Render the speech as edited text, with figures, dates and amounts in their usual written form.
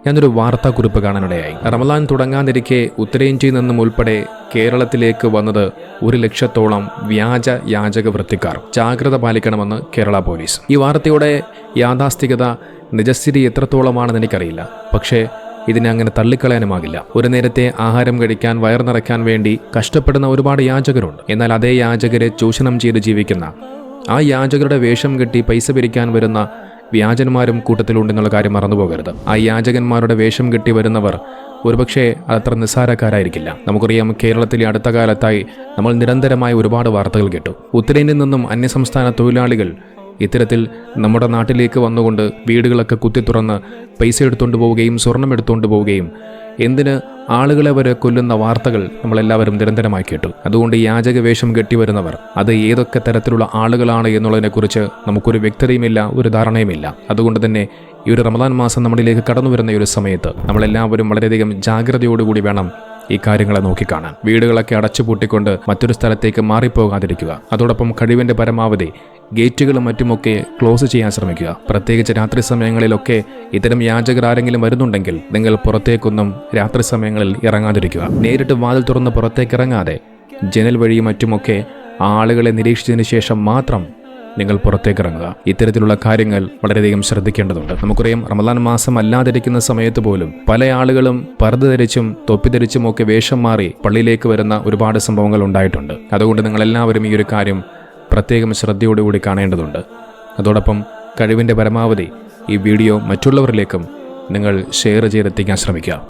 ഞാനൊരു വാർത്താക്കുറിപ്പ് കാണാനിടയായി. റമദാൻ തുടങ്ങാനിരിക്കെ ഉത്തരേന്ത്യയിൽ നിന്നും ഉൾപ്പെടെ കേരളത്തിലേക്ക് വന്നത് 1,00,000-ഓളം വ്യാജ യാചക വൃത്തിക്കാർ. ജാഗ്രത പാലിക്കണമെന്ന് കേരള പോലീസ്. ഈ വാർത്തയുടെ യാഥാസ്ഥികത, നിജസ്ഥിതി എത്രത്തോളമാണെന്ന് എനിക്കറിയില്ല. പക്ഷേ ഇതിനെ അങ്ങനെ തള്ളിക്കളയാനുമാകില്ല. ഒരു നേരത്തെ ആഹാരം കഴിക്കാൻ, വയർ നിറയ്ക്കാൻ വേണ്ടി കഷ്ടപ്പെടുന്ന ഒരുപാട് യാചകരുണ്ട്. എന്നാൽ അതേ യാചകരെ ചൂഷണം ചെയ്ത് ജീവിക്കുന്ന, ആ യാചകരുടെ വേഷം കെട്ടി പൈസ പിരിക്കാൻ വരുന്ന വ്യാജന്മാരും കൂട്ടത്തിലുണ്ടെന്നുള്ള കാര്യം മറന്നുപോകരുത്. ആ യാചകന്മാരുടെ വേഷം കെട്ടി വരുന്നവർ ഒരുപക്ഷെ അത്ര നിസ്സാരക്കാരായിരിക്കില്ല. നമുക്കറിയാം, കേരളത്തിലെ അടുത്ത കാലത്തായി നമ്മൾ നിരന്തരമായ ഒരുപാട് വാർത്തകൾ കേട്ടു. ഉത്തരേന്ത്യയിൽ നിന്നും അന്യസംസ്ഥാന തൊഴിലാളികൾ ഇത്തരത്തിൽ നമ്മുടെ നാട്ടിലേക്ക് വന്നുകൊണ്ട് വീടുകളൊക്കെ കുത്തി തുറന്ന് പൈസ എടുത്തുകൊണ്ട് പോവുകയും സ്വർണം എടുത്തുകൊണ്ട് പോവുകയും എന്തിന് ആളുകളെ വരെ കൊല്ലുന്ന വാർത്തകൾ നമ്മളെല്ലാവരും നിരന്തരമായി കേട്ടു. അതുകൊണ്ട് ഈ യാചക വേഷം കെട്ടിവരുന്നവർ അത് ഏതൊക്കെ തരത്തിലുള്ള ആളുകളാണ് എന്നുള്ളതിനെക്കുറിച്ച് നമുക്കൊരു വ്യക്തതയുമില്ല, ഒരു ധാരണയുമില്ല. അതുകൊണ്ട് തന്നെ ഈ ഒരു റമദാൻ മാസം നമ്മളിലേക്ക് കടന്നു വരുന്ന ഈ ഒരു സമയത്ത് നമ്മളെല്ലാവരും വളരെയധികം ജാഗ്രതയോടുകൂടി വേണം ഈ കാര്യങ്ങളെ നോക്കിക്കാണാൻ. വീടുകളൊക്കെ അടച്ചുപൂട്ടിക്കൊണ്ട് മറ്റൊരു സ്ഥലത്തേക്ക് മാറിപ്പോകാതിരിക്കുക. അതോടൊപ്പം കഴിവിൻ്റെ പരമാവധി ഗേറ്റുകളും മറ്റുമൊക്കെ ക്ലോസ് ചെയ്യാൻ ശ്രമിക്കുക. പ്രത്യേകിച്ച് രാത്രി സമയങ്ങളിലൊക്കെ ഇത്തരം യാചകർ ആരെങ്കിലും വരുന്നുണ്ടെങ്കിൽ നിങ്ങൾ പുറത്തേക്കൊന്നും രാത്രി സമയങ്ങളിൽ ഇറങ്ങാതിരിക്കുക. നേരിട്ട് വാതിൽ തുറന്ന് പുറത്തേക്ക് ഇറങ്ങാതെ ജനൽ വഴിയും മറ്റുമൊക്കെ ആളുകളെ നിരീക്ഷിച്ചതിന് ശേഷം മാത്രം നിങ്ങൾ പുറത്തേക്കിറങ്ങുക. ഇത്തരത്തിലുള്ള കാര്യങ്ങൾ വളരെയധികം ശ്രദ്ധിക്കേണ്ടതുണ്ട്. നമുക്കറിയാം, റമദാൻ മാസം അല്ലാതിരിക്കുന്ന സമയത്ത് പോലും പല ആളുകളും പർദ്ദ ധരിച്ചും തൊപ്പി ധരിച്ചും ഒക്കെ വേഷം മാറി പള്ളിയിലേക്ക് വരുന്ന ഒരുപാട് സംഭവങ്ങൾ ഉണ്ടായിട്ടുണ്ട്. അതുകൊണ്ട് നിങ്ങളെല്ലാവരും ഈ ഒരു കാര്യം പ്രത്യേകം ശ്രദ്ധയോടുകൂടി കാണേണ്ടതുണ്ട്. അതോടൊപ്പം കഴിവിൻ്റെ പരമാവധി ഈ വീഡിയോ മറ്റുള്ളവരിലേക്കും നിങ്ങൾ ഷെയർ ചെയ്തെത്തിക്കാൻ ശ്രമിക്കുക.